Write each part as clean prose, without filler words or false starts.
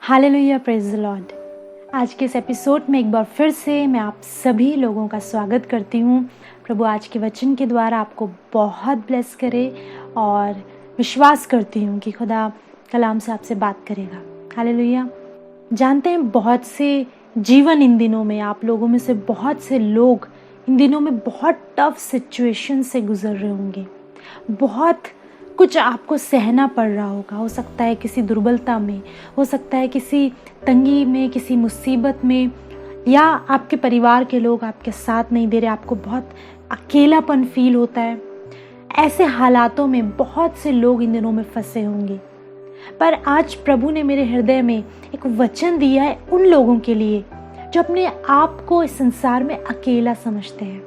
Hallelujah, praise the Lord. आज के इस एपिसोड में एक बार फिर से मैं आप सभी लोगों का स्वागत करती हूँ। प्रभु आज के वचन के द्वारा आपको बहुत ब्लेस करे और विश्वास करती हूँ कि खुदा कलाम से आपसे बात करेगा। हालेलुया। जानते हैं बहुत से जीवन इन दिनों में आप लोगों में से बहुत से लोग इन दिनों में बहुत टफ सिचुएशन से गुजर रहे होंगे। बहुत कुछ आपको सहना पड़ रहा होगा। हो सकता है किसी दुर्बलता में, हो सकता है किसी तंगी में, किसी मुसीबत में, या आपके परिवार के लोग आपके साथ नहीं दे रहे, आपको बहुत अकेलापन फील होता है। ऐसे हालातों में बहुत से लोग इन दिनों में फंसे होंगे। पर आज प्रभु ने मेरे हृदय में एक वचन दिया है उन लोगों के लिए जो अपने आप को इस संसार में अकेला समझते हैं।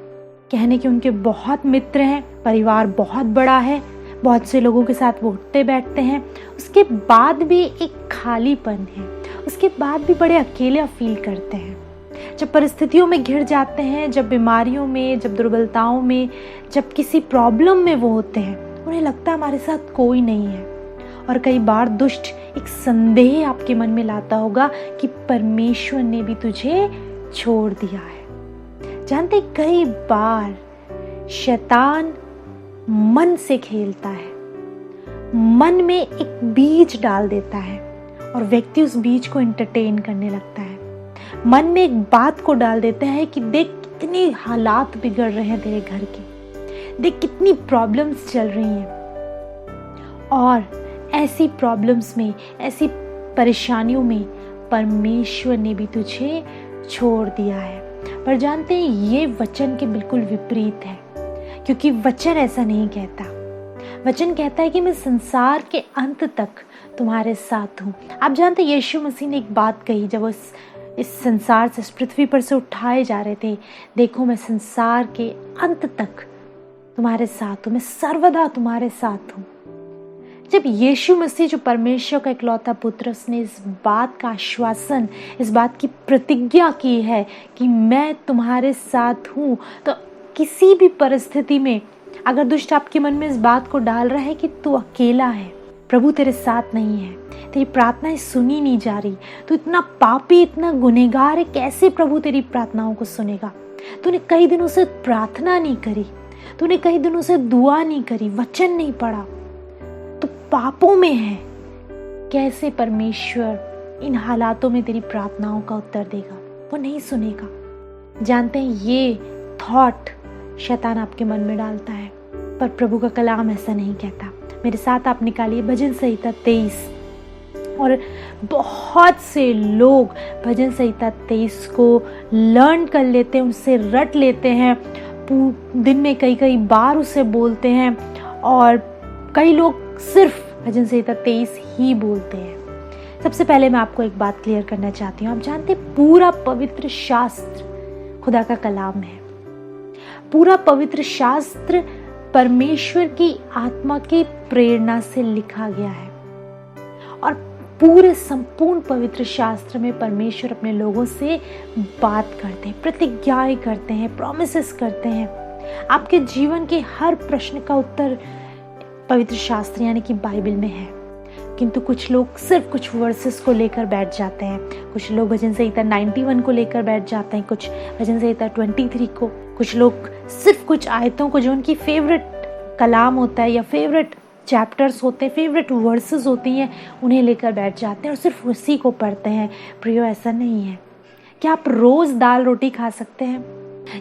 कहने के उनके बहुत मित्र हैं, परिवार बहुत बड़ा है, बहुत से लोगों के साथ वो उठते बैठते हैं, उसके बाद भी एक खालीपन है, उसके बाद भी बड़े अकेले फील करते हैं। जब परिस्थितियों में घिर जाते हैं, जब बीमारियों में, जब दुर्बलताओं में, जब किसी प्रॉब्लम में वो होते हैं, उन्हें लगता है हमारे साथ कोई नहीं है। और कई बार दुष्ट एक संदेह आपके मन में लाता होगा कि परमेश्वर ने भी तुझे छोड़ दिया है। जानते, कई बार शैतान मन से खेलता है, मन में एक बीज डाल देता है और व्यक्ति उस बीज को एंटरटेन करने लगता है। मन में एक बात को डाल देता है कि देख कितने हालात बिगड़ रहे हैं तेरे घर के, देख कितनी प्रॉब्लम्स चल रही हैं। और ऐसी प्रॉब्लम्स में, ऐसी परेशानियों में परमेश्वर ने भी तुझे छोड़ दिया है। पर जानते हैं ये वचन के बिल्कुल विपरीत है, क्योंकि वचन ऐसा नहीं कहता। वचन कहता है कि मैं संसार के अंत तक तुम्हारे साथ हूँ। आप जानते हैं यीशु मसीह ने एक बात कही जब वो इस संसार से, इस पृथ्वी पर से उठाए जा रहे थे, देखो मैं संसार के अंत तक तुम्हारे साथ हूँ, मैं सर्वदा तुम्हारे साथ हूँ। जब यीशु मसीह जो परमेश्वर का इकलौता पुत्र, उसने इस बात का आश्वासन, इस बात की प्रतिज्ञा की है कि मैं तुम्हारे साथ हूँ, तो किसी भी परिस्थिति में अगर दुष्ट आपके मन में इस बात को डाल रहा है कि तू अकेला है, प्रभु तेरे साथ नहीं है, तेरी प्रार्थनाएं सुनी नहीं जा रही, तू इतना पापी, इतना गुनहगार है, कैसे प्रभु तेरी प्रार्थनाओं को सुनेगा? तूने कई दिनों से प्रार्थना नहीं करी, तूने कई दिनों से दुआ नहीं करी, वचन नहीं पढ़ा, तू पापों में है, कैसे परमेश्वर इन हालातों में तेरी प्रार्थनाओं का उत्तर देगा? वो नहीं सुनेगा। जानते हैं ये थॉट शैतान आपके मन में डालता है, पर प्रभु का कलाम ऐसा नहीं कहता। मेरे साथ आप निकालिए भजन संहिता 23। और बहुत से लोग भजन संहिता 23 को लर्न कर लेते हैं, उससे रट लेते हैं, दिन में कई कई बार उसे बोलते हैं, और कई लोग सिर्फ भजन संहिता 23 ही बोलते हैं। सबसे पहले मैं आपको एक बात क्लियर करना चाहती हूँ। आप जानते पूरा पवित्र शास्त्र खुदा का कलाम है। पूरा पवित्र शास्त्र परमेश्वर की आत्मा की प्रेरणा से लिखा गया है, और पूरे संपूर्ण पवित्र शास्त्र में परमेश्वर अपने लोगों से बात करते हैं, प्रतिज्ञाएं करते हैं, प्रॉमिसेस करते हैं। आपके जीवन के हर प्रश्न का उत्तर पवित्र शास्त्र यानी कि बाइबल में है। किंतु कुछ लोग सिर्फ कुछ वर्सेस को लेकर बैठ जाते हैं, कुछ लोग भजन संहिता 91 को लेकर बैठ जाते हैं, कुछ भजन संहिता 23 को, कुछ लोग सिर्फ कुछ आयतों को जो उनकी फेवरेट कलाम होता है या फेवरेट चैप्टर्स होते हैं, फेवरेट वर्सेस होती हैं, उन्हें लेकर बैठ जाते हैं और सिर्फ उसी को पढ़ते हैं। प्रियो, ऐसा नहीं है। क्या आप रोज दाल रोटी खा सकते हैं?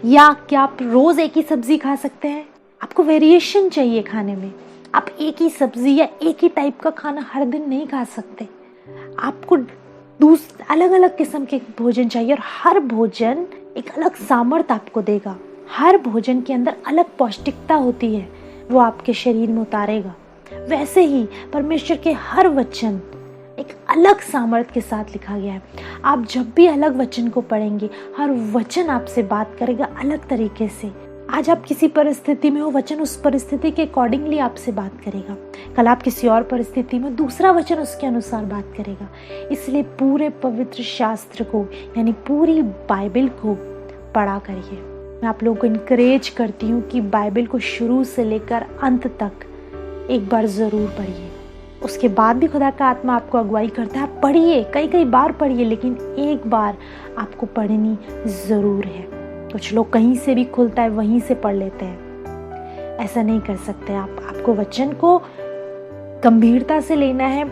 या क्या आप रोज एक ही सब्जी खा सकते हैं? आपको वेरिएशन चाहिए खाने में। आप एक ही सब्जी या एक ही टाइप का खाना हर दिन नहीं खा सकते। आपको अलग अलग किस्म के भोजन चाहिए, और हर भोजन एक अलग सामर्थ्य आपको देगा। हर भोजन के अंदर अलग पौष्टिकता होती है, वो आपके शरीर में उतारेगा। वैसे ही परमेश्वर के हर वचन एक अलग सामर्थ्य के साथ लिखा गया है। आप जब भी अलग वचन को पढ़ेंगे, हर वचन आपसे बात करेगा अलग तरीके से। आज आप किसी परिस्थिति में हो, वचन उस परिस्थिति के अकॉर्डिंगली आपसे बात करेगा। कल आप किसी और परिस्थिति में, दूसरा वचन उसके अनुसार बात करेगा। इसलिए पूरे पवित्र शास्त्र को यानी पूरी बाइबल को पढ़ा करिए। मैं आप लोगों को इनकरेज करती हूँ कि बाइबल को शुरू से लेकर अंत तक एक बार ज़रूर पढ़िए। उसके बाद भी खुदा का आत्मा आपको अगुवाई करता है। आप पढ़िए, कई कई बार पढ़िए, लेकिन एक बार आपको पढ़नी ज़रूर है। कुछ लोग कहीं से भी खुलता है वहीं से पढ़ लेते हैं, ऐसा नहीं कर सकते आप। आपको वचन को गंभीरता से लेना है,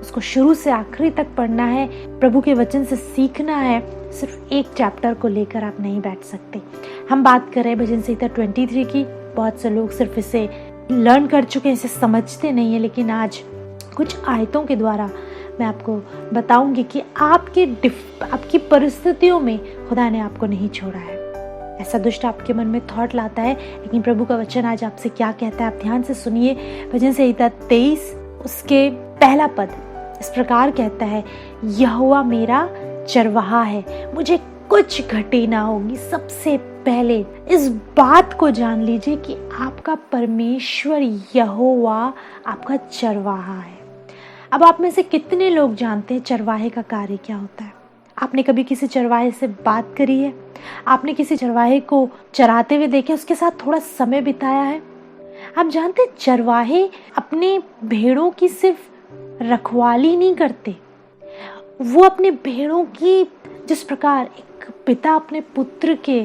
उसको शुरू से आखिरी तक पढ़ना है, प्रभु के वचन से सीखना है। सिर्फ एक चैप्टर को लेकर आप नहीं बैठ सकते। हम बात कर रहे हैं भजन संहिता 23 की। बहुत से लोग सिर्फ इसे लर्न कर चुके हैं, इसे समझते नहीं है, लेकिन आज कुछ आयतों के द्वारा मैं आपको बताऊंगी कि आपकी परिस्थितियों में खुदा ने आपको नहीं छोड़ा है। ऐसा दुष्ट आपके मन में थॉट लाता है, लेकिन प्रभु का वचन आज आपसे क्या कहता है, आप ध्यान से सुनिए। भजन संहिता 23 उसके पहला पद इस प्रकार कहता है, यहोवा मेरा चरवाहा है, मुझे कुछ घटी ना होगी। सबसे पहले इस बात को जान लीजिए कि आपका परमेश्वर यहोवा आपका चरवाहा है। अब आप में से कितने लोग जानते हैं चरवाहे का कार्य क्या होता है? आपने कभी किसी चरवाहे से बात करी है? आपने किसी चरवाहे को चराते हुए देखे, उसके साथ थोड़ा समय बिताया है? आप जानते हैं चरवाहे अपने भेड़ों की सिर्फ रखवाली नहीं करते, वो अपने भेड़ों की जिस प्रकार एक पिता अपने पुत्र के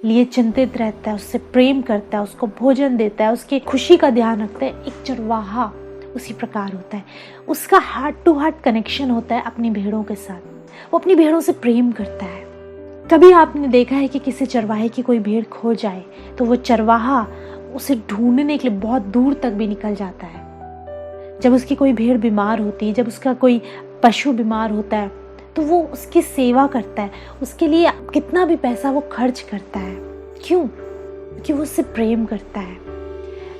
लिए चिंतित रहता है, उससे प्रेम करता है, उसको भोजन देता है, उसकी खुशी का ध्यान रखता है, एक चरवाहा उसी प्रकार होता है। उसका हार्ट टू हार्ट कनेक्शन होता है अपनी भेड़ों के साथ, वो अपनी भेड़ों से प्रेम करता है। कभी आपने देखा है कि किसी चरवाहे की कोई भेड़ खो जाए तो वो चरवाहा उसे ढूंढने के लिए बहुत दूर तक भी निकल जाता है। जब उसकी कोई भेड़ बीमार होती है, जब उसका कोई पशु बीमार होता है, तो वो उसकी सेवा करता है, उसके लिए कितना भी पैसा वो खर्च करता है। क्यों? क्योंकि वो उससे प्रेम करता है।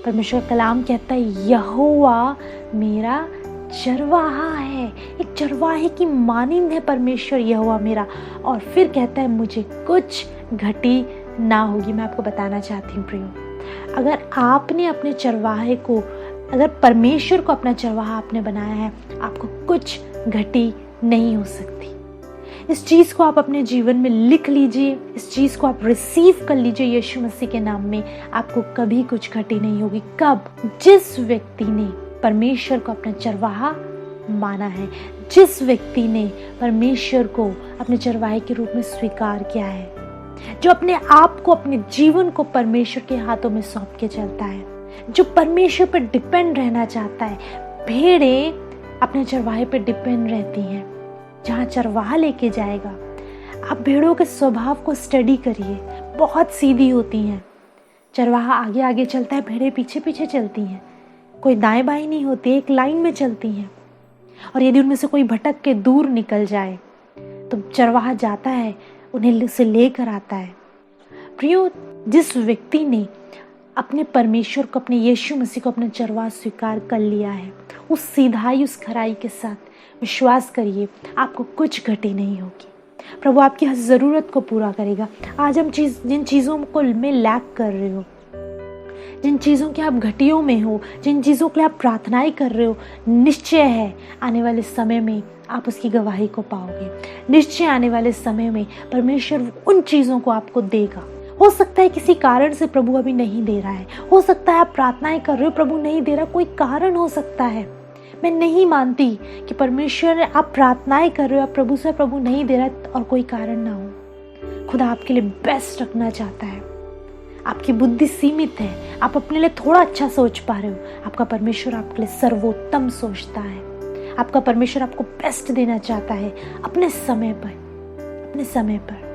परमेश्वर का कलाम कहता है यहोवा मेरा चरवाहा है। एक चरवाहे की मानिंद है परमेश्वर यहोवा मेरा। और फिर कहता है मुझे कुछ घटी ना होगी। मैं आपको बताना चाहती हूँ प्रियो, अगर आपने अपने चरवाहे को, अगर परमेश्वर को अपना चरवाहा आपने बनाया है, आपको कुछ घटी नहीं हो सकती। इस चीज को आप अपने जीवन में लिख लीजिए, इस चीज को आप रिसीव कर लीजिए यीशु मसीह के नाम में। आपको कभी कुछ घटी नहीं होगी। कब? जिस व्यक्ति ने परमेश्वर को अपना चरवाहा माना है, जिस व्यक्ति ने परमेश्वर को अपने चरवाहे के रूप में स्वीकार किया है, जो अपने आप को, अपने जीवन को परमेश्वर के हाथों में सौंप के चलता है, जो परमेश्वर पर डिपेंड रहना चाहता है। भेड़ें अपने चरवाहे पर डिपेंड रहती हैं, जहाँ चरवाहा लेके जाएगा। आप भेड़ों के स्वभाव को स्टडी करिए, बहुत सीधी होती हैं। चरवाहा आगे आगे चलता है, भेड़ें पीछे पीछे चलती हैं, कोई दाएं बाएं नहीं होती, एक लाइन में चलती हैं। और यदि उनमें से कोई भटक के दूर निकल जाए तो चरवाहा जाता है, उन्हें से लेकर आता है। प्रियो, जिस व्यक्ति ने अपने परमेश्वर को, अपने यीशु मसीह को अपना चरवाहा स्वीकार कर लिया है, उस सीधाई, उस खराई के साथ विश्वास करिए, आपको कुछ घटी नहीं होगी। प्रभु आपकी हर ज़रूरत को पूरा करेगा। आज हम जिन चीज़ों को में लैक कर रहे हो, जिन चीज़ों के आप घटियों में हो, जिन चीज़ों के लिए आप प्रार्थनाएं कर रहे हो, निश्चय है आने वाले समय में आप उसकी गवाही को पाओगे। निश्चय आने वाले समय में परमेश्वर उन चीज़ों को आपको देगा। हो सकता है किसी कारण से प्रभु अभी नहीं दे रहा है, हो सकता है आप प्रार्थनाएं कर रहे हो, प्रभु नहीं दे रहा, कोई कारण हो सकता है। मैं नहीं मानती कि परमेश्वर, आप प्रार्थनाएं कर रहे हो, आप प्रभु से, प्रभु नहीं दे रहा और कोई कारण ना हो। खुदा आपके लिए बेस्ट रखना चाहता है। आपकी बुद्धि सीमित है, आप अपने लिए थोड़ा अच्छा सोच पा रहे हो, आपका परमेश्वर आपके लिए सर्वोत्तम सोचता है। आपका परमेश्वर आपको बेस्ट देना चाहता है अपने समय पर, अपने समय पर।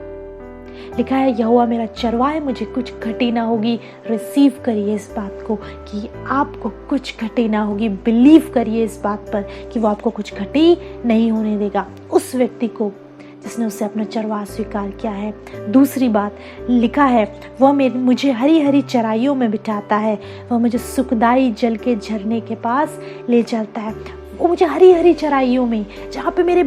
लिखा है यहोवा मेरा चरवाहा है, मुझे कुछ घटी ना होगी। रिसीव करिए इस बात को कि आपको कुछ घटी ना होगी। बिलीव करिए इस बात पर कि वो आपको कुछ घटी नहीं होने देगा, उस व्यक्ति को जिसने उससे अपना चरवाहा स्वीकार किया है। दूसरी बात लिखा है, वह मुझे हरी हरी चराइयों में बिठाता है, वह मुझे सुखदाई जल के झरने के पास ले चलता है। वो मुझे हरी हरी चराइयों में, जहाँ पे मेरे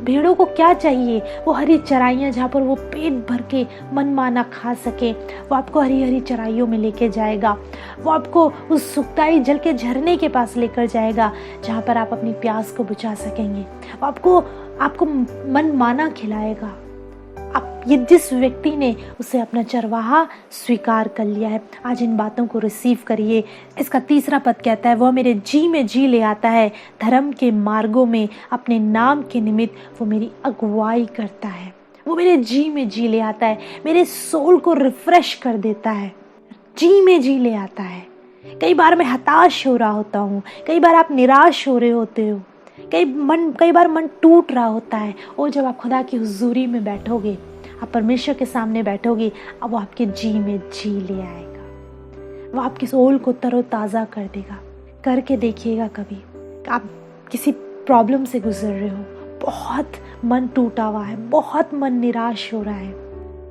भेड़ों को क्या चाहिए, वो हरी चराइयाँ जहाँ पर वो पेट भर के मनमाना खा सके, वो आपको हरी हरी चराइयों में लेके जाएगा। वो आपको उस सुखदाई जल के झरने के पास लेकर जाएगा, जहाँ पर आप अपनी प्यास को बुझा सकेंगे। वो आपको मनमाना खिलाएगा। आप ये जिस व्यक्ति ने उसे अपना चरवाहा स्वीकार कर लिया है, आज इन बातों को रिसीव करिए। इसका तीसरा पद कहता है, वह मेरे जी में जी ले आता है, धर्म के मार्गों में अपने नाम के निमित्त वो मेरी अगुवाई करता है। वो मेरे जी में जी ले आता है, मेरे सोल को रिफ्रेश कर देता है, जी में जी ले आता है। कई बार मैं हताश हो रहा होता हूँ, कई बार आप निराश हो रहे होते हो, कई बार मन टूट रहा होता है। और जब आप खुदा की हुजूरी में बैठोगे, आप परमेश्वर के सामने बैठोगे, अब वो आपके जी में जी ले आएगा, वो आपके सोल को तरोताज़ा कर देगा। करके देखिएगा कभी, आप किसी प्रॉब्लम से गुजर रहे हो, बहुत मन टूटा हुआ है, बहुत मन निराश हो रहा है,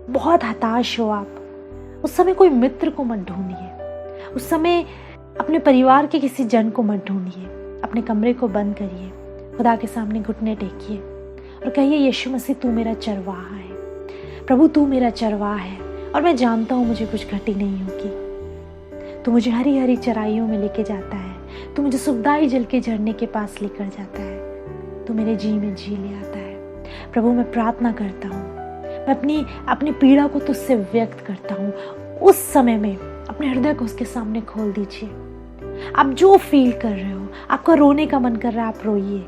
बहुत हताश हो आप, उस समय कोई मित्र को मत ढूंढिए, उस समय अपने परिवार के किसी जन को मत ढूंढिए। अपने कमरे को बंद करिए, खुदा के सामने घुटने टेकिए और कहिए, यीशु मसीह तू मेरा चरवाहा है, प्रभु तू मेरा चरवाहा है और मैं जानता हूँ मुझे कुछ घटी नहीं होगी। तू मुझे हरी हरी चराइयों में लेके जाता है, तू मुझे सुखदाई जल के झरने के पास लेकर जाता है, तू मेरे जी में जी ले आता है। प्रभु मैं प्रार्थना करता हूँ, मैं अपनी पीड़ा को तुझसे व्यक्त करता हूँ। उस समय में अपने हृदय को उसके सामने खोल दीजिए। आप जो फील कर रहे हो, आपका रोने का मन कर रहा है, आप रोइए।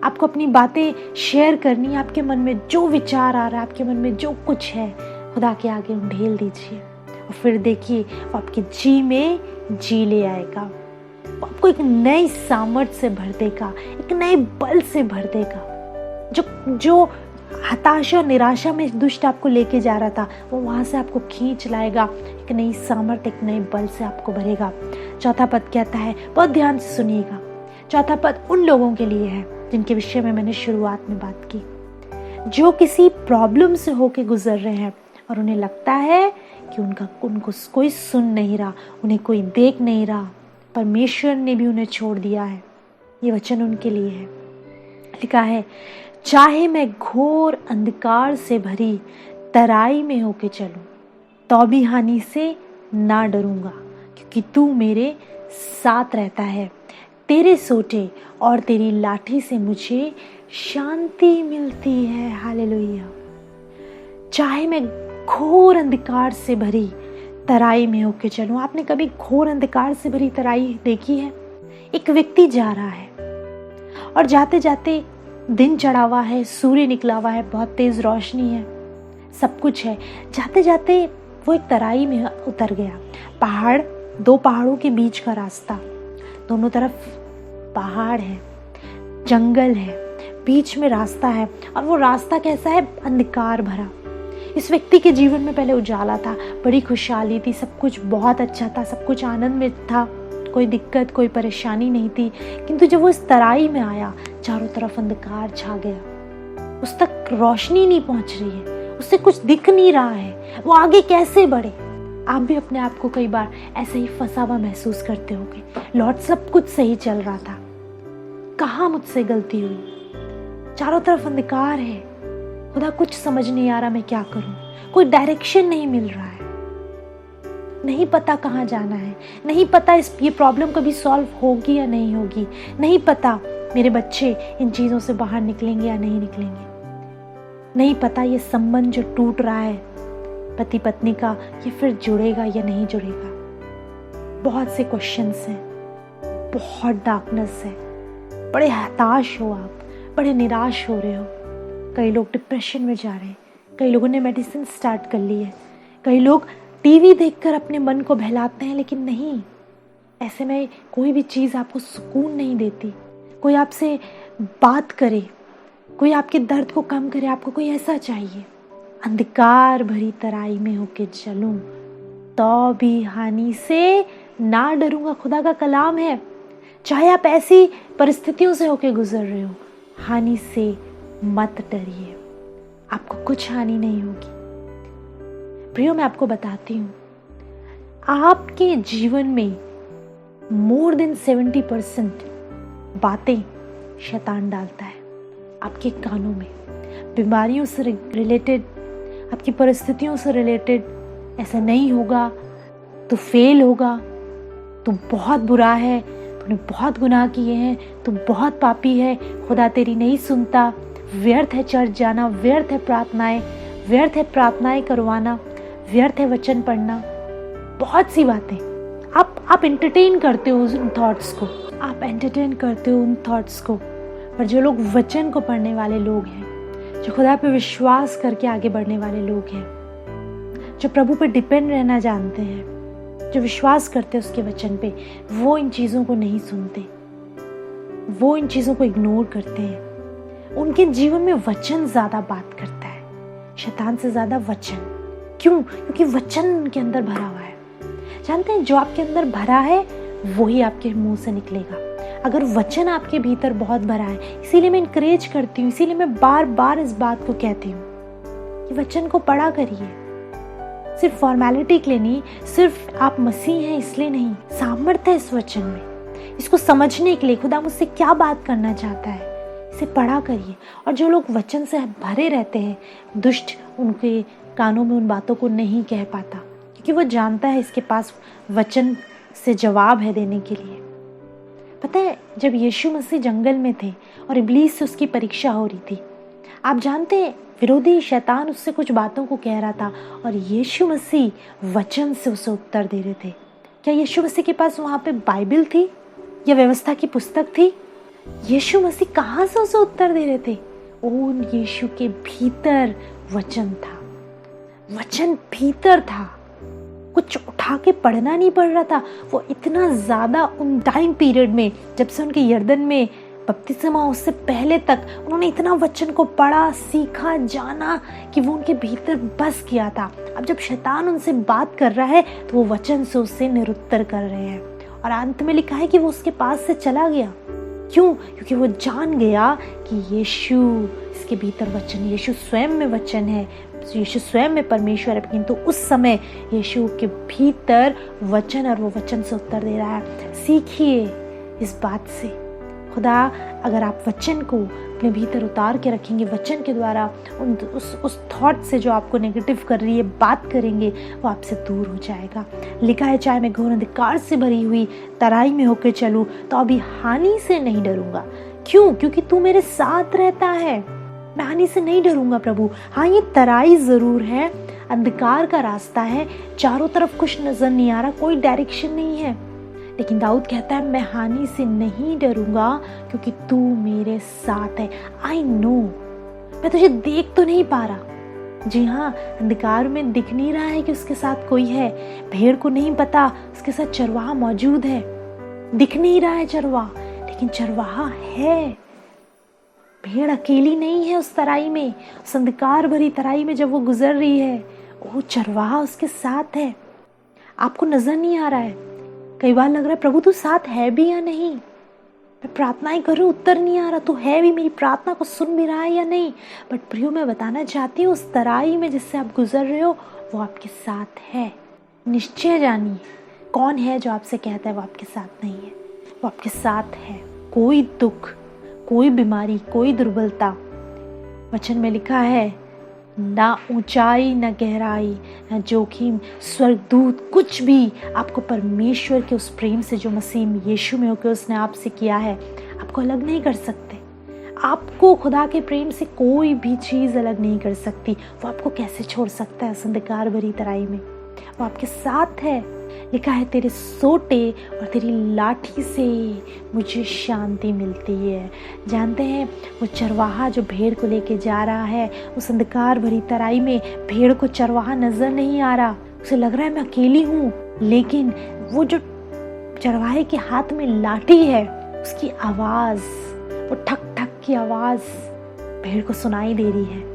आपको अपनी बातें शेयर करनी है, आपके मन में जो विचार आ रहा है, आपके मन में जो कुछ है, खुदा के आगे ढेल दीजिए और फिर देखिए वो आपके जी में जी ले आएगा। वो आपको एक नई सामर्थ से भर देगा, एक नए बल से भर देगा। जो हताशा निराशा में दुष्ट आपको लेके जा रहा था, वो वहां से आपको खींच लाएगा, एक नई सामर्थ, एक नए बल से आपको भरेगा। चौथा पद कहता है, बहुत ध्यान से सुनिएगा। चौथा पद उन लोगों के लिए है जिनके विषय में मैंने शुरुआत में बात की, जो किसी प्रॉब्लम से होके गुजर रहे हैं और उन्हें लगता है कि उनको कोई सुन नहीं रहा, उन्हें कोई देख नहीं रहा, परमेश्वर ने भी उन्हें छोड़ दिया है। ये वचन उनके लिए है। लिखा है, चाहे मैं घोर अंधकार से भरी तराई में होके चलूं, तो भी हानि से ना डरूंगा, क्योंकि तू मेरे साथ रहता है। तेरे सोटे और तेरी लाठी से मुझे शांति मिलती है। हालेलुया। चाहे मैं घोर अंधकार से भरी तराई में होके चलूं। आपने कभी घोर अंधकार से भरी तराई देखी है? एक व्यक्ति जा रहा है और जाते जाते दिन चढ़ा हुआ है, सूर्य निकला हुआ है, बहुत तेज रोशनी है, सब कुछ है। जाते जाते वो एक तराई में उतर गया। पहाड़, दो पहाड़ों के बीच का रास्ता, दोनों तरफ पहाड़ है, जंगल है, बीच में रास्ता है और वो रास्ता कैसा है? अंधकार भरा। इस व्यक्ति के जीवन में पहले उजाला था, बड़ी खुशहाली थी, सब कुछ बहुत अच्छा था, सब कुछ आनंद में था, कोई दिक्कत कोई परेशानी नहीं थी। किंतु जब वो इस तराई में आया, चारों तरफ अंधकार छा गया, उस तक रोशनी नहीं पहुंच रही है, उससे कुछ दिख नहीं रहा है, वो आगे कैसे बढ़े? आप भी अपने आप को कई बार ऐसे ही फंसा हुआ महसूस करते होंगे। लॉर्ड, सब कुछ सही चल रहा था, कहाँ मुझसे गलती हुई? चारों तरफ अंधकार है, खुदा कुछ समझ नहीं आ रहा, मैं क्या करूं? कोई डायरेक्शन नहीं मिल रहा है, नहीं पता कहाँ जाना है, नहीं पता ये प्रॉब्लम कभी सॉल्व होगी या नहीं होगी, नहीं पता मेरे बच्चे इन चीज़ों से बाहर निकलेंगे या नहीं निकलेंगे, नहीं पता ये संबंध जो टूट रहा है पति पत्नी का, ये फिर जुड़ेगा या नहीं जुड़ेगा। बहुत से क्वेश्चंस हैं, बहुत डार्कनेस है, बड़े हताश हो आप, बड़े निराश हो रहे हो। कई लोग डिप्रेशन में जा रहे हैं, कई लोगों ने मेडिसिन स्टार्ट कर ली है, कई लोग टीवी देखकर अपने मन को बहलाते हैं, लेकिन नहीं, ऐसे में कोई भी चीज़ आपको सुकून नहीं देती। कोई आपसे बात करे, कोई आपके दर्द को कम करे, आपको कोई ऐसा चाहिए। अंधकार भरी तराई में होके चलूं, तो भी हानि से ना डरूंगा। खुदा का कलाम है। चाहे आप ऐसी परिस्थितियों से होके गुजर रहे हो, हानि से मत डरिए, आपको कुछ हानि नहीं होगी। प्रियो, मैं आपको बताती हूँ, आपके जीवन में मोर देन 70% बातें शैतान डालता है आपके कानों में, बीमारियों से रिलेटेड, आपकी परिस्थितियों से रिलेटेड। ऐसा नहीं होगा तो फेल होगा, तू बहुत बुरा है, तूने बहुत गुनाह किए हैं, तू बहुत पापी है, खुदा तेरी नहीं सुनता, व्यर्थ है चर्च जाना, व्यर्थ है प्रार्थनाएं, व्यर्थ है प्रार्थनाएं करवाना, व्यर्थ है वचन पढ़ना, बहुत सी बातें। आप एंटरटेन करते हो उन थॉट्स को, आप एंटरटेन करते हो उन थॉट्स को। पर जो लोग वचन को पढ़ने वाले लोग हैं, जो खुदा पे विश्वास करके आगे बढ़ने वाले लोग हैं, जो प्रभु पे डिपेंड रहना जानते हैं, जो विश्वास करते हैं उसके वचन पे, वो इन चीज़ों को नहीं सुनते, वो इन चीज़ों को इग्नोर करते हैं। उनके जीवन में वचन ज़्यादा बात करता है, शैतान से ज़्यादा वचन। क्यों? क्योंकि वचन उनके अंदर भरा हुआ है। जानते हैं, जो आपके अंदर भरा है वही आपके मुंह से निकलेगा। अगर वचन आपके भीतर बहुत भरा है, इसीलिए मैं इनकरेज करती हूँ, इसीलिए मैं बार बार इस बात को कहती हूँ कि वचन को पढ़ा करिए। सिर्फ फॉर्मेलिटी के लिए नहीं, सिर्फ आप मसीह हैं इसलिए नहीं, सामर्थ्य है इस वचन में। इसको समझने के लिए खुदा मुझसे क्या बात करना चाहता है, इसे पढ़ा करिए। और जो लोग वचन से भरे रहते हैं, दुष्ट उनके कानों में उन बातों को नहीं कह पाता, क्योंकि वो जानता है इसके पास वचन से जवाब है देने के लिए। पता है, जब यीशु मसीह जंगल में थे और इब्लीस से उसकी परीक्षा हो रही थी, आप जानते हैं विरोधी शैतान उससे कुछ बातों को कह रहा था और यीशु मसीह वचन से उसे उत्तर दे रहे थे। क्या यीशु मसीह के पास वहाँ पे बाइबल थी या व्यवस्था की पुस्तक थी? यीशु मसीह कहाँ से उसे उत्तर दे रहे थे? उन यीशु के भीतर वचन था, वचन भीतर था। कुछ उठा के पढ़ना नहीं पड़ रहा था। वो इतना ज़्यादा उन टाइम पीरियड में, जब से उनके यर्दन में बपतिस्मा उससे पहले तक, उन्होंने इतना वचन को पढ़ा, सीखा, जाना कि वो उनके भीतर बस गया था। अब जब शैतान उनसे बात कर रहा है तो वो वचन से उससे निरुत्तर कर रहे हैं। और अंत में लिखा है कि वो उसके पास से चला गया। क्यों? क्योंकि वो जान गया कि यीशु इसके भीतर वचन, यीशु स्वयं में वचन है, यीशु स्वयं में परमेश्वर है। किंतु उस समय यीशु के भीतर वचन, और वो वचन से उत्तर दे रहा है। सीखिए इस बात से। खुदा अगर आप वचन को अपने भीतर उतार के रखेंगे, वचन के द्वारा उस थॉट से जो आपको नेगेटिव कर रही है बात करेंगे, वो आपसे दूर हो जाएगा। लिखा है, चाहे मैं घोर अंधकार से भरी हुई तराई में होकर चलूं तो अभी हानि से नहीं डरूंगा। क्यों? क्योंकि तू मेरे साथ रहता है। मैं हानि से नहीं डरूंगा प्रभु। हाँ, ये तराई जरूर है, अंधकार का रास्ता है, चारों तरफ कुछ नजर नहीं आ रहा, कोई डायरेक्शन नहीं है, लेकिन दाऊद कहता है मैं हानि से नहीं डरूंगा क्योंकि तू मेरे साथ है। आई नो, मैं तुझे देख तो नहीं पा रहा। जी हाँ, अंधकार में दिख नहीं रहा है कि उसके साथ कोई है। भेड़ को नहीं पता उसके साथ चरवाहा मौजूद है। दिख नहीं रहा है चरवाहा, लेकिन चरवाहा है। भेड़ अकेली नहीं है उस तराई में, उस अंधकार भरी तराई में जब वो गुजर रही है, वो चरवाहा उसके साथ है। आपको नजर नहीं आ रहा है, कई बार लग रहा है प्रभु तू साथ है भी या नहीं। मैं प्रार्थनाएं कर रही हूँ, उत्तर नहीं आ रहा, तू है भी, मेरी प्रार्थना को सुन भी रहा है या नहीं। बट प्रियो, मैं बताना चाहती हूँ, उस तराई में जिससे आप गुजर रहे हो वो आपके साथ है। निश्चय जानिए, कौन है जो आपसे कहता है वो आपके साथ नहीं है? वो आपके साथ है। कोई दुख, कोई बीमारी, कोई दुर्बलता, वचन में लिखा है, ना ऊंचाई, ना गहराई, ना जोखिम, स्वर्गदूत, कुछ भी आपको परमेश्वर के उस प्रेम से जो मसीह यीशु में होकर उसने आपसे किया है, आपको अलग नहीं कर सकते। आपको खुदा के प्रेम से कोई भी चीज़ अलग नहीं कर सकती। वो आपको कैसे छोड़ सकता है उस अंधकार भरी तराई में? वो आपके साथ है। लिखा है, तेरे सोटे और तेरी लाठी से मुझे शांति मिलती है। जानते हैं, वो चरवाहा जो भेड़ को लेके जा रहा है उस अंधकार भरी तराई में, भेड़ को चरवाहा नजर नहीं आ रहा, उसे लग रहा है मैं अकेली हूँ, लेकिन वो जो चरवाहे के हाथ में लाठी है, उसकी आवाज, वो ठक ठक की आवाज भेड़ को सुनाई दे रही है।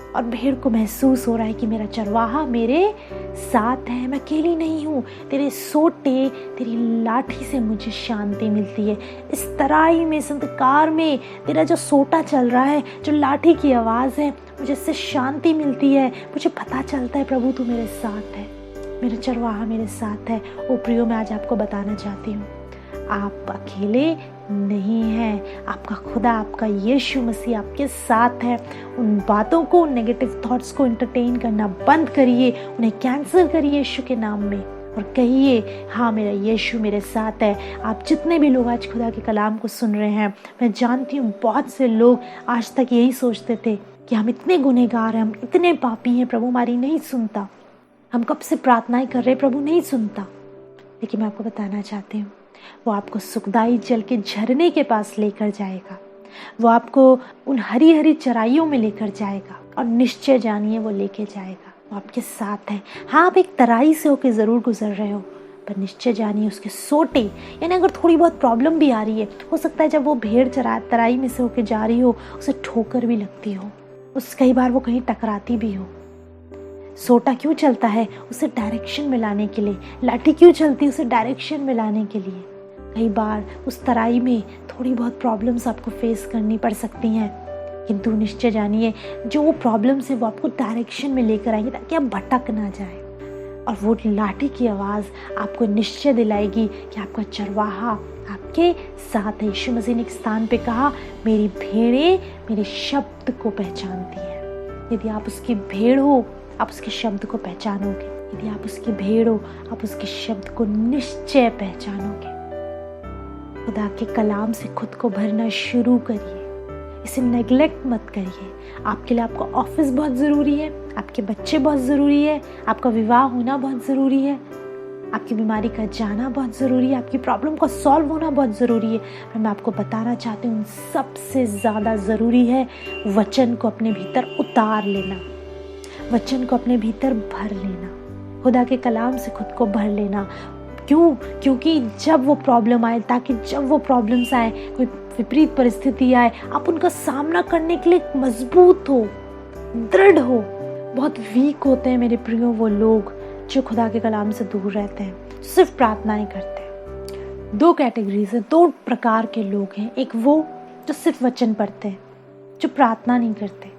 और भेड़ को महसूस हो रहा है कि मेरा चरवाहा मेरे साथ है, मैं अकेली नहीं हूँ। तेरे सोटे, तेरी लाठी से मुझे शांति मिलती है। इस तराई में, इस अंधकार में तेरा जो सोटा चल रहा है, जो लाठी की आवाज़ है, मुझे इससे शांति मिलती है। मुझे पता चलता है प्रभु तू मेरे साथ है, मेरा चरवाहा मेरे साथ है। ओ प्रियो, मैं आज आपको बताना चाहती हूँ, आप अकेले नहीं हैं। आपका खुदा, आपका यीशु मसीह आपके साथ है। उन बातों को, नेगेटिव थॉट्स को एंटरटेन करना बंद करिए, उन्हें कैंसिल करिए यीशु के नाम में और कहिए, हाँ मेरा यीशु मेरे साथ है। आप जितने भी लोग आज खुदा के कलाम को सुन रहे हैं, मैं जानती हूँ बहुत से लोग आज तक यही सोचते थे कि हम इतने गुनहगार हैं, हम इतने पापी हैं, प्रभु हमारी नहीं सुनता। हम कब से प्रार्थनाएं कर रहे, प्रभु नहीं सुनता। लेकिन मैं आपको बताना चाहती हूँ, वो आपको सुखदाई जल के झरने के पास लेकर जाएगा। वो आपको उन हरी हरी चराइयों में लेकर जाएगा और निश्चय जानिए वो लेके जाएगा। वो आपके साथ है। हाँ, आप एक तराई से होके ज़रूर गुजर रहे हो, पर निश्चय जानिए उसके सोटे, यानी अगर थोड़ी बहुत प्रॉब्लम भी आ रही है, हो सकता है जब वो भेड़ तराई में से होके जा रही हो उसे ठोकर भी लगती हो, कई बार वो कहीं टकराती भी हो। सोटा क्यों चलता है? उसे डायरेक्शन में लाने के लिए। लाठी क्यों चलती है? उसे डायरेक्शन में लाने के लिए। कई बार उस तराई में थोड़ी बहुत प्रॉब्लम्स आपको फेस करनी पड़ सकती हैं, किंतु निश्चय जानिए जो वो प्रॉब्लम्स है वो आपको डायरेक्शन में लेकर आएंगे ताकि आप भटक ना जाए। और वो लाठी की आवाज़ आपको निश्चय दिलाएगी कि आपका चरवाहा आपके साथ है। यीशु मसीह ने एक स्थान पे कहा, मेरी भेड़ें मेरे शब्द को पहचानती हैं। यदि आप उसकी भेड़ हो, आप उसके शब्द को पहचानोगे। यदि आप उसकी भेड़ हो, आप उसके शब्द को निश्चय पहचानोगे। खुदा के कलाम से खुद को भरना शुरू करिए, इसे नेग्लेक्ट मत करिए। आपके लिए आपका ऑफिस बहुत ज़रूरी है, आपके बच्चे बहुत ज़रूरी है, आपका विवाह होना बहुत ज़रूरी है, आपकी बीमारी का जाना बहुत ज़रूरी है, आपकी प्रॉब्लम का सॉल्व होना बहुत ज़रूरी है। पर मैं आपको बताना चाहती हूँ, सबसे ज़्यादा ज़रूरी है वचन को अपने भीतर उतार लेना, वचन को अपने भीतर भर लेना, खुदा के कलाम से खुद को भर लेना। क्यों? क्योंकि जब वो प्रॉब्लम आए, ताकि जब वो प्रॉब्लम्स आए, कोई विपरीत परिस्थिति आए, आप उनका सामना करने के लिए मजबूत हो, दृढ़ हो। बहुत वीक होते हैं मेरे प्रियो वो लोग जो खुदा के कलाम से दूर रहते हैं, सिर्फ प्रार्थनाएं करते हैं। दो कैटेगरीज हैं, दो प्रकार के लोग हैं। एक वो जो सिर्फ वचन पढ़ते हैं, जो प्रार्थना नहीं करते।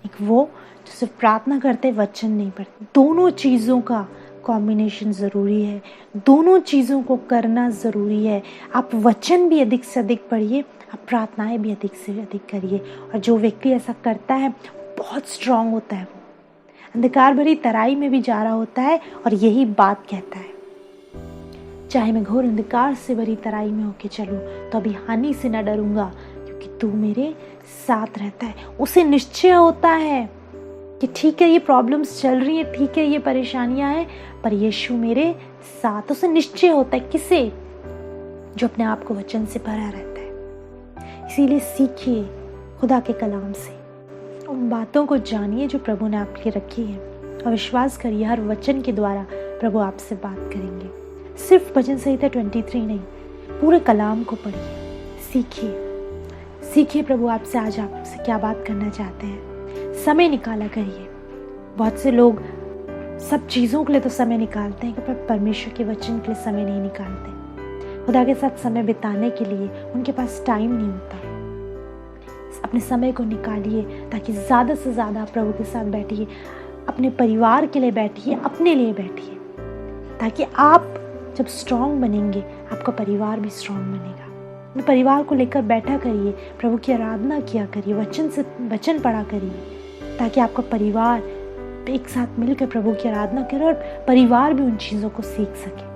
एक वो जो सिर्फ प्रार्थना करते, वचन नहीं पढ़ते। दोनों चीज़ों का कॉम्बिनेशन ज़रूरी है, दोनों चीज़ों को करना ज़रूरी है। आप वचन भी अधिक से अधिक पढ़िए, आप प्रार्थनाएं भी अधिक से अधिक करिए। और जो व्यक्ति ऐसा करता है बहुत स्ट्रांग होता है। वो अंधकार भरी तराई में भी जा रहा होता है और यही बात कहता है, चाहे मैं घोर अंधकार से भरी तराई में होके चलूं तो अभी हानि से न डरूंगा, क्योंकि तू मेरे साथ रहता है। उसे निश्चय होता है कि ठीक है ये प्रॉब्लम्स चल रही हैं, ठीक है ये परेशानियां हैं, पर यीशु मेरे साथ। उसे निश्चय होता है। किसे? जो अपने आप को वचन से भरा रहता है। इसीलिए सीखिए खुदा के कलाम से, उन बातों को जानिए जो प्रभु ने आपके लिए रखी है, और विश्वास करिए हर वचन के द्वारा प्रभु आपसे बात करेंगे। सिर्फ भजन संहिता 23 नहीं, पूरे कलाम को पढ़िए, सीखिए प्रभु आपसे आज आपसे क्या बात करना चाहते हैं। समय निकाला करिए। बहुत से लोग सब चीज़ों के लिए तो समय निकालते हैं, पर परमेश्वर के वचन के लिए समय नहीं निकालते। खुदा के साथ समय बिताने के लिए उनके पास टाइम नहीं होता। अपने समय को निकालिए ताकि ज़्यादा से ज़्यादा प्रभु के साथ बैठिए, अपने परिवार के लिए बैठिए, अपने लिए बैठिए, ताकि आप जब स्ट्रांग बनेंगे आपका परिवार भी स्ट्रांग बनेगा। अपने परिवार को लेकर बैठा करिए, प्रभु की आराधना किया करिए, वचन पढ़ा करिए, ताकि आपका परिवार एक साथ मिलकर प्रभु की आराधना करे और परिवार भी उन चीज़ों को सीख सके।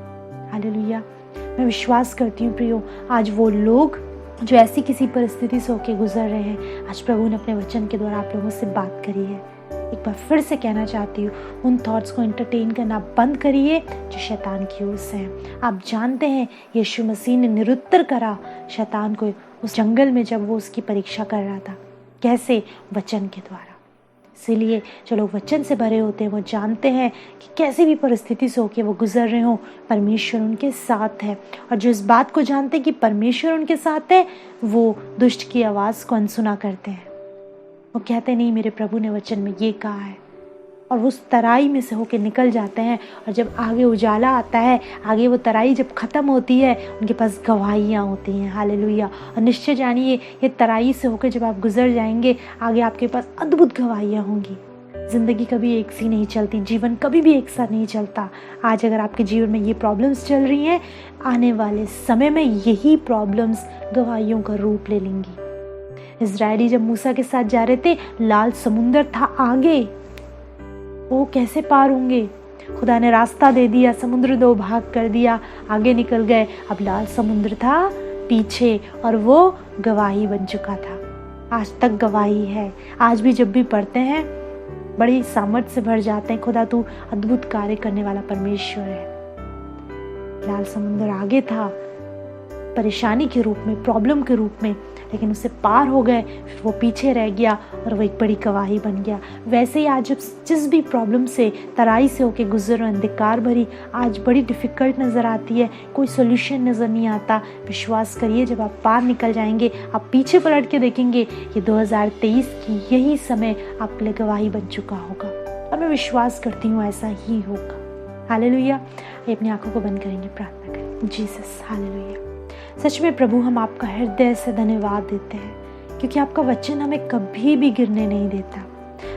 हालेलुया। मैं विश्वास करती हूँ प्रियो, आज वो लोग जो ऐसी किसी परिस्थिति से होके गुजर रहे हैं, आज प्रभु ने अपने वचन के द्वारा आप लोगों से बात करी है। एक बार फिर से कहना चाहती हूँ, उन थॉट्स को एंटरटेन करना बंद करिए जो शैतान की ओर से हैं। आप जानते हैं यीशु मसीह ने निरुत्तर करा शैतान को उस जंगल में जब वो उसकी परीक्षा कर रहा था। कैसे? वचन के द्वारा। इसीलिए जो लोग वचन से भरे होते हैं वो जानते हैं कि कैसी भी परिस्थिति से होके वो गुजर रहे हो, परमेश्वर उनके साथ है। और जो इस बात को जानते हैं कि परमेश्वर उनके साथ है, वो दुष्ट की आवाज़ को अनसुना करते हैं। वो कहते नहीं, मेरे प्रभु ने वचन में ये कहा है, और वो उस तराई में से होके निकल जाते हैं। और जब आगे उजाला आता है, आगे वो तराई जब ख़त्म होती है, उनके पास गवाहियाँ होती हैं। हालेलुया। और निश्चय जानिए ये तराई से होकर जब आप गुजर जाएंगे, आगे आपके पास अद्भुत गवाहियाँ होंगी। ज़िंदगी कभी एक सी नहीं चलती, जीवन कभी भी एक साथ नहीं चलता। आज अगर आपके जीवन में ये प्रॉब्लम्स चल रही हैं, आने वाले समय में यही प्रॉब्लम्स गवाहियों का रूप ले लेंगी। इज़राइली जब मूसा के साथ जा रहे थे, लाल समुंदर था आगे, वो कैसे पार होंगे? खुदा ने रास्ता दे दिया, समुद्र दो भाग कर दिया, आगे निकल गए। अब लाल समुद्र था पीछे और वो गवाही बन चुका था। आज तक गवाही है, आज भी जब भी पढ़ते हैं बड़ी सामर्थ से भर जाते हैं। खुदा तू अद्भुत कार्य करने वाला परमेश्वर है। लाल समुद्र आगे था परेशानी के रूप में, प्रॉब्लम के रूप में, लेकिन उससे पार हो गए, फिर वो पीछे रह गया और वो एक बड़ी गवाही बन गया। वैसे ही आज जिस भी प्रॉब्लम से तराई से होके गुजर रहे, अंधकार भरी आज बड़ी डिफ़िकल्ट नज़र आती है, कोई सोल्यूशन नज़र नहीं आता, विश्वास करिए जब आप पार निकल जाएंगे, आप पीछे पलट के देखेंगे, ये 2023 की यही समय आपके लिए गवाही बन चुका होगा। और मैं विश्वास करती हूँ ऐसा ही होगा। हालेलुया। अपनी आंखों को बंद करेंगे, प्रार्थना करें। Jesus, hallelujah. सच में प्रभु, हम आपका हृदय से धन्यवाद देते हैं, क्योंकि आपका वचन हमें कभी भी गिरने नहीं देता,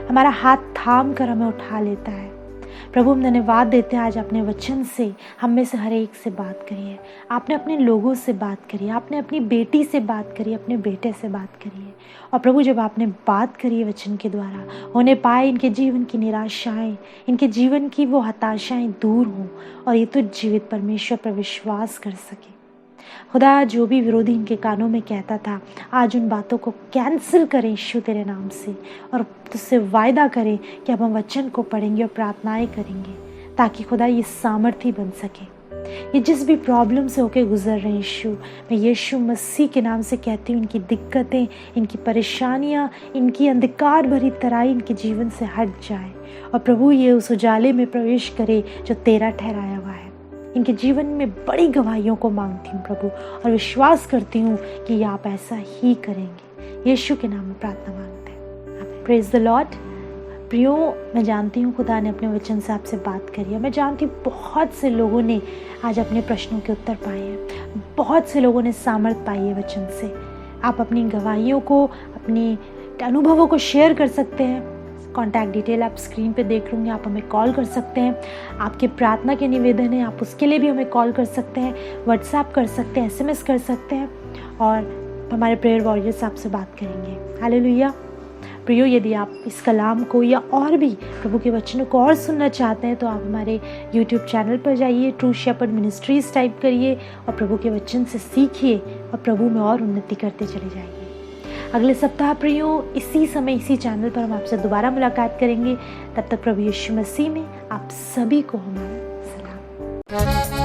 हमारा हाथ थाम कर हमें उठा लेता है। प्रभु, हम धन्यवाद देते हैं, आज अपने वचन से हम में से हर एक से बात करी है। आपने अपने लोगों से बात करी है, आपने अपनी बेटी से बात करी, अपने बेटे से बात करी है। और प्रभु, जब आपने बात करी है वचन के द्वारा, होने पाए इनके जीवन की निराशाएं, इनके जीवन की वो हताशाएं दूर हों और ये तो जीवित परमेश्वर पर विश्वास कर सके। खुदा, जो भी विरोधी इनके कानों में कहता था, आज उन बातों को कैंसिल करें यीशु तेरे नाम से, और तुझसे वायदा करें कि अब हम वचन को पढ़ेंगे और प्रार्थनाएं करेंगे, ताकि खुदा ये सामर्थ्य बन सके। ये जिस भी प्रॉब्लम से होके गुजर रहे हैं यीशु, मैं यीशु मसीह के नाम से कहती हूँ, इनकी दिक्कतें, इनकी परेशानियाँ, इनकी अंधकार भरी तराई इनके जीवन से हट जाए, और प्रभु ये उस उजाले में प्रवेश करे जो तेरा ठहराया हुआ है। इनके जीवन में बड़ी गवाहियों को मांगती हूँ प्रभु, और विश्वास करती हूँ कि आप ऐसा ही करेंगे। यीशु के नाम में प्रार्थना मांगते हैं। Praise the Lord. प्रियो, मैं जानती हूँ खुदा ने अपने वचन से आपसे बात करी है। मैं जानती हूँ बहुत से लोगों ने आज अपने प्रश्नों के उत्तर पाए हैं, बहुत से लोगों ने सामर्थ पाई है वचन से। आप अपनी गवाहियों को, अपने अनुभवों को शेयर कर सकते हैं। कॉन्टैक्ट डिटेल आप स्क्रीन पे देख लूँगी, आप हमें कॉल कर सकते हैं। आपके प्रार्थना के निवेदन है, आप उसके लिए भी हमें कॉल कर सकते हैं, व्हाट्सएप कर सकते हैं, SMS कर सकते हैं, और हमारे प्रेयर वॉरियर्स आपसे बात करेंगे। हालेलुया। प्रियो, यदि आप इस कलाम को या और भी प्रभु के वचनों को और सुनना चाहते हैं, तो आप हमारे YouTube चैनल पर जाइए, ट्रू शेपर्ड मिनिस्ट्रीज टाइप करिए और प्रभु के वचन से सीखिए और प्रभु में और उन्नति करते चले जाइए। अगले सप्ताह प्रियो इसी समय इसी चैनल पर हम आपसे दोबारा मुलाकात करेंगे। तब तक प्रभु यीशु मसीह में आप सभी को हमारा सलाम।